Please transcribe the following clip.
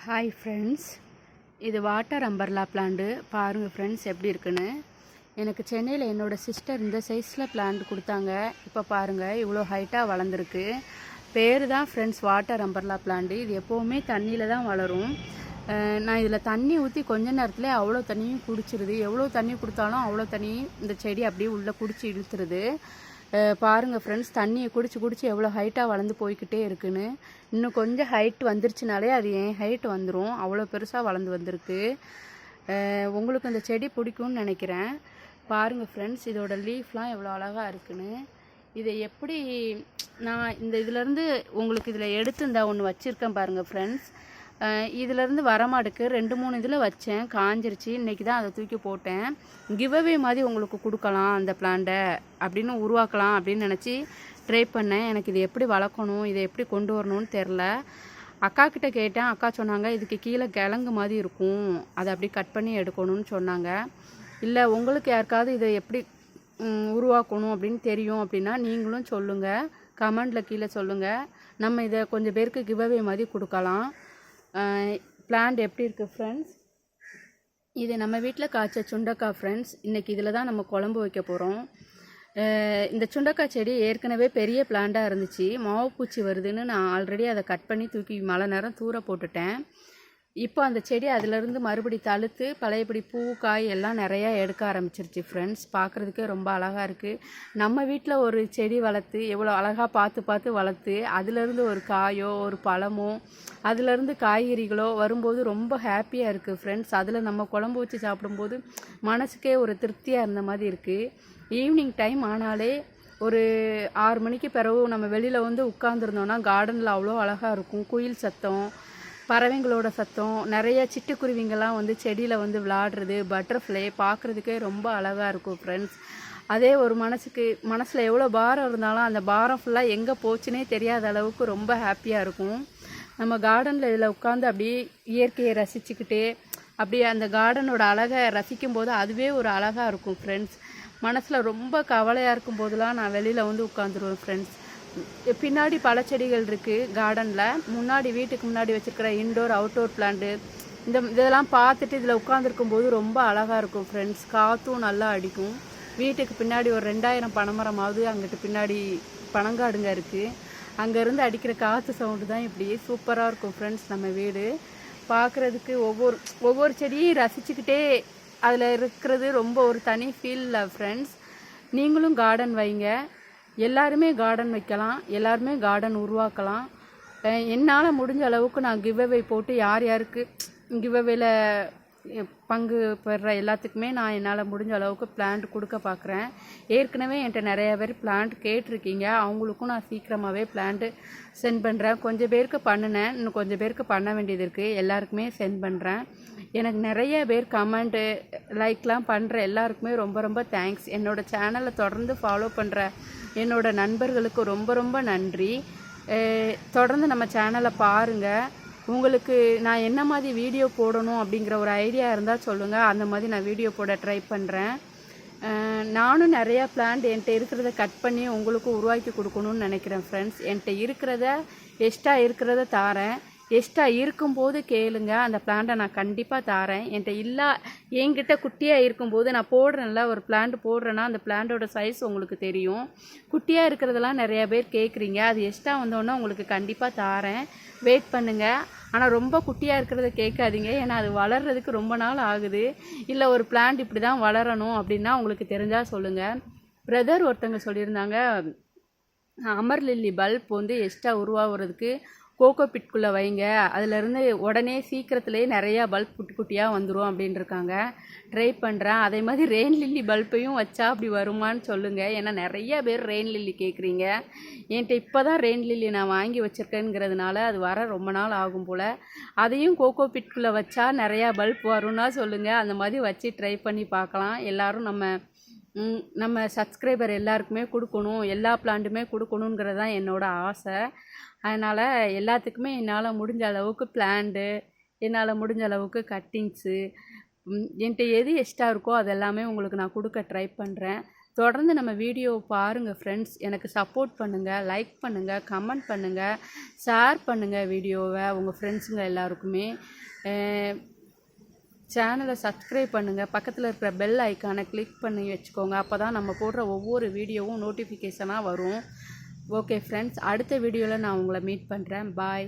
Hi friends, இது water umbrella plant பாருங்கள் friends எப்படி இருக்குன்னு. எனக்கு சென்னையில் என்னோடய சிஸ்டர் இந்த சைஸில் பிளான்ட் கொடுத்தாங்க. இப்போ பாருங்கள் இவ்வளோ ஹைட்டாக வளர்ந்துருக்கு. பேர் தான் ஃப்ரெண்ட்ஸ் வாட்டர் அம்பர்லா பிளான்ட்டு. இது எப்போவுமே தண்ணியில் தான் வளரும். நான் இதில் தண்ணி ஊற்றி கொஞ்ச நேரத்தில் அவ்வளோ தண்ணியும் குடிச்சிருது. எவ்வளோ தண்ணி கொடுத்தாலும் அவ்வளோ தண்ணியும் இந்த செடி அப்படியே உள்ளே குடிச்சு இழுத்துருது. பாருங்கள் ஃப்ரெண்ட்ஸ், தண்ணியை குடிச்சு எவ்வளோ ஹைட்டாக வளர்ந்து போய்கிட்டே இருக்குன்னு. இன்னும் கொஞ்சம் ஹைட் வந்துருச்சுனாலே அது என் ஹைட் வந்துடும். அவ்வளோ பெருசாக வளர்ந்து வந்திருக்கு. உங்களுக்கு அந்த செடி பிடிக்கும்னு நினைக்கிறேன். பாருங்கள் ஃப்ரெண்ட்ஸ், இதோட லீஃப்லாம் எவ்வளோ அழகாக இருக்குன்னு. இதை எப்படி நான் இதிலேருந்து உங்களுக்கு இதில் எடுத்து இந்த ஒன்று வச்சுருக்கேன் பாருங்கள் ஃப்ரெண்ட்ஸ். இதிலேருந்து வரமாட்டுக்கு 2-3 இதில் வச்சேன், காஞ்சிருச்சு. இன்றைக்கி தான் அதை தூக்கி போட்டேன். கிவ்அவே மாதிரி உங்களுக்கு கொடுக்கலாம் அந்த பிளான்ட்டை அப்படின்னு உருவாக்கலாம் அப்படின்னு நினச்சி ட்ரை பண்ணேன். எனக்கு இது எப்படி வளர்க்கணும், இதை எப்படி கொண்டு வரணும்னு தெரில. அக்கா கிட்ட கேட்டேன். அக்கா சொன்னாங்க இதுக்கு கீழே கிழங்கு மாதிரி இருக்கும், அதை அப்படி கட் பண்ணி எடுக்கணும்னு சொன்னாங்க. இல்லை உங்களுக்கு யாருக்காவது இதை எப்படி உருவாக்கணும் அப்படின்னு தெரியும் அப்படின்னா நீங்களும் சொல்லுங்கள், கமெண்டில் கீழே சொல்லுங்கள். நம்ம இதை கொஞ்சம் பேருக்கு கிவ்அவே மாதிரி கொடுக்கலாம். பிளான்ட் எப்படி இருக்குது ஃப்ரெண்ட்ஸ்? இது நம்ம வீட்டில் காய்ச்ச சுண்டக்காய் ஃப்ரெண்ட்ஸ். இன்றைக்கி இதில் தான் நம்ம குழம்பு வைக்க போகிறோம். இந்த சுண்டக்காய் செடி ஏற்கனவே பெரிய பிளான்ட்டாக இருந்துச்சு. மாவு பூச்சி வருதுன்னு நான் ஆல்ரெடி அதை கட் பண்ணி தூக்கி மழை நேரம் தூர போட்டுட்டேன். இப்போ அந்த செடி அதிலேருந்து மறுபடி தழுத்து பழையபடி பூ காய் எல்லாம் நிறையா எடுக்க ஆரம்பிச்சிருச்சு ஃப்ரெண்ட்ஸ். பார்க்குறதுக்கே ரொம்ப அழகாக இருக்குது. நம்ம வீட்டில் ஒரு செடி வளர்த்து எவ்வளோ அழகாக பார்த்து வளர்த்து அதிலேருந்து ஒரு காயோ ஒரு பழமோ அதிலேருந்து காய்கறிகளோ வரும்போது ரொம்ப ஹாப்பியாக இருக்குது ஃப்ரெண்ட்ஸ். அதில் நம்ம குழம்பு வச்சு சாப்பிடும்போது மனசுக்கே ஒரு திருப்தியாக இருந்த மாதிரி இருக்குது. ஈவினிங் டைம் ஆனாலே ஒரு 6 மணிக்கு பிறகு நம்ம வெளியில் வந்து உட்காந்துருந்தோன்னா கார்டனில் அவ்வளோ அழகாக இருக்கும். குயில் சத்தம், பறவைங்களோட சத்தம், நிறைய சிட்டுக்குருவிங்கெல்லாம் வந்து செடியில் வந்து விளாடுறது, பட்டர்ஃப்ளை பார்க்குறதுக்கே ரொம்ப அழகாக இருக்கும் ஃப்ரெண்ட்ஸ். அதே ஒரு மனசில் எவ்வளோ பாரம் இருந்தாலும் அந்த பாரம் ஃபுல்லாக எங்கே போச்சுன்னே தெரியாத அளவுக்கு ரொம்ப ஹாப்பியாக இருக்கும். நம்ம கார்டனில் இதில் உட்காந்து அப்படியே இயற்கையை ரசிச்சுக்கிட்டே அப்படியே அந்த கார்டனோட அழகை ரசிக்கும் போது அதுவே ஒரு அழகாக இருக்கும் ஃப்ரெண்ட்ஸ். மனசில் ரொம்ப கவலையாக இருக்கும் போதெல்லாம் நான் வெளியில் வந்து உட்காந்துருவேன் ஃப்ரெண்ட்ஸ். பின்னாடி பல செடிகள் இருக்குது கார்டனில். முன்னாடி வீட்டுக்கு முன்னாடி வச்சுருக்கிற இன்டோர் அவுட்டோர் பிளான்ட்டு இதெல்லாம் பார்த்துட்டு இதில் உட்காந்துருக்கும் போது ரொம்ப அழகாக இருக்கும் ஃப்ரெண்ட்ஸ். காற்றும் நல்லா அடிக்கும். வீட்டுக்கு பின்னாடி ஒரு 2000 பனைமரமாவது அங்கிட்டு பின்னாடி பனங்காடுங்க இருக்குது. அங்கேருந்து அடிக்கிற காற்று சவுண்டு தான் இப்படி சூப்பராக இருக்கும் ஃப்ரெண்ட்ஸ். நம்ம வீடு பார்க்குறதுக்கு ஒவ்வொரு செடியும் ரசிச்சுக்கிட்டே அதில் இருக்கிறது ரொம்ப ஒரு தனி ஃபீல் ஃப்ரெண்ட்ஸ். நீங்களும் கார்டன் வைங்க. எல்லாருமே கார்டன் வைக்கலாம், எல்லாருமே கார்டன் உருவாக்கலாம். என்னால் முடிஞ்ச அளவுக்கு நான் கிவ்அவே போட்டு யார் யாருக்கு கிவ்அவேல பங்கு பெற எல்லாத்துக்குமே நான் என்னால் முடிஞ்ச அளவுக்கு பிளான்ட் கொடுக்க பார்க்குறேன். ஏற்கனவே என்கிட்ட நிறையா பேர் பிளான்ட் கேட்டிருக்கீங்க. அவங்களுக்கும் நான் சீக்கிரமாகவே பிளான்ட்டு சென்ட் பண்ணுறேன். கொஞ்சம் பேருக்கு பண்ணினேன், இன்னும் கொஞ்சம் பேருக்கு பண்ண வேண்டியது இருக்குது. எல்லாருக்குமே சென்ட் பண்ணுறேன். எனக்கு நிறைய பேர் கமெண்ட்டு லைக்லாம் பண்ணுற எல்லாருக்குமே ரொம்ப ரொம்ப தேங்க்ஸ். என்னோடய சேனலை தொடர்ந்து ஃபாலோ பண்ணுற என்னோடய நண்பர்களுக்கு ரொம்ப ரொம்ப நன்றி. தொடர்ந்து நம்ம சேனலை பாருங்கள். உங்களுக்கு நான் என்ன மாதிரி வீடியோ போடணும் அப்படிங்கிற ஒரு ஐடியா இருந்தால் சொல்லுங்கள். அந்த மாதிரி நான் வீடியோ போட ட்ரை பண்ணுறேன். நானும் நிறையா பிளான்ட் என்கிட்ட இருக்கிறத கட் பண்ணி உங்களுக்கு உருவாக்கி கொடுக்கணும்னு நினைக்கிறேன் ஃப்ரெண்ட்ஸ். என்கிட்ட இருக்கிறத எக்ஸ்ட்ரா இருக்கிறத தாரேன். எக்ஸ்ட்ரா இருக்கும்போது கேளுங்க, அந்த பிளான்ட்டை நான் கண்டிப்பாக தாரேன். என்கிட்ட குட்டியாக இருக்கும்போது நான் போடுறேன்ல, ஒரு பிளான்ட் போடுறேன்னா அந்த பிளான்ட்டோட சைஸ் உங்களுக்கு தெரியும். குட்டியாக இருக்கிறதெல்லாம் நிறையா பேர் கேட்குறீங்க. அது எக்ஸ்ட்ரா வந்தோன்னே உங்களுக்கு கண்டிப்பாக தாரேன். வெயிட் பண்ணுங்கள். ஆனால் ரொம்ப குட்டியாக இருக்கிறத கேட்காதீங்க, ஏன்னா அது வளர்கிறதுக்கு ரொம்ப நாள் ஆகுது. இல்லை ஒரு பிளான்ட் இப்படி தான் வளரணும் அப்படின்னா உங்களுக்கு தெரிஞ்சால் சொல்லுங்கள். பிரதர் ஒருத்தவங்க சொல்லியிருந்தாங்க, அமர் லில்லி பல்ப் வந்து எக்ஸ்ட்ரா உருவாகிறதுக்கு கோகோ பிட்குள்ளே வைங்க, அதிலேருந்து உடனே சீக்கிரத்துலேயே நிறையா பல்ப் குட்டி குட்டியாக வந்துடும் அப்படின்னு இருக்காங்க. ட்ரை பண்ணுறேன். அதே மாதிரி ரெயின் லில்லி பல்பையும் வச்சா அப்படி வருமானு சொல்லுங்கள். ஏன்னா நிறையா பேர் ரெயின் லில்லி கேட்குறீங்க. என்கிட்ட இப்போ தான் ரெயின் லில்லி நான் வாங்கி வச்சுருக்கேங்கிறதுனால அது வர ரொம்ப நாள் ஆகும் போல். அதையும் கோகோ பிட்குள்ளே வச்சா நிறையா பல்ப் வரும்னா சொல்லுங்கள். அந்த மாதிரி வச்சு ட்ரை பண்ணி பார்க்கலாம். எல்லோரும் நம்ம சப்ஸ்கிரைபர் எல்லாருக்குமே கொடுக்கணும், எல்லா பிளான்ட்டுமே கொடுக்கணுங்கிறது தான் என்னோடய ஆசை. அதனால் எல்லாத்துக்குமே என்னால் முடிஞ்ச அளவுக்கு பிளான்ட்டு, என்னால் முடிஞ்ச அளவுக்கு கட்டிங்ஸு, என்கிட்ட எது எக்ஸ்ட்ரா இருக்கோ அதெல்லாமே உங்களுக்கு நான் கொடுக்க ட்ரை பண்ணுறேன். தொடர்ந்து நம்ம வீடியோ பாருங்கள் ஃப்ரெண்ட்ஸ். எனக்கு சப்போர்ட் பண்ணுங்கள், லைக் பண்ணுங்கள், கமெண்ட் பண்ணுங்கள், ஷேர் பண்ணுங்கள் வீடியோவை உங்கள் ஃப்ரெண்ட்ஸுங்க எல்லாருக்குமே. சேனலை சப்ஸ்கிரைப் பண்ணுங்கள், பக்கத்தில் இருக்கிற பெல் ஐக்கானை கிளிக் பண்ணி வச்சுக்கோங்க. அப்போ தான் நம்ம போடுற ஒவ்வொரு வீடியோவும் நோட்டிஃபிகேஷனாக வரும். ஓகே ஃப்ரெண்ட்ஸ், அடுத்த வீடியோவில் நான் உங்களை மீட் பண்ணுறேன். பாய்.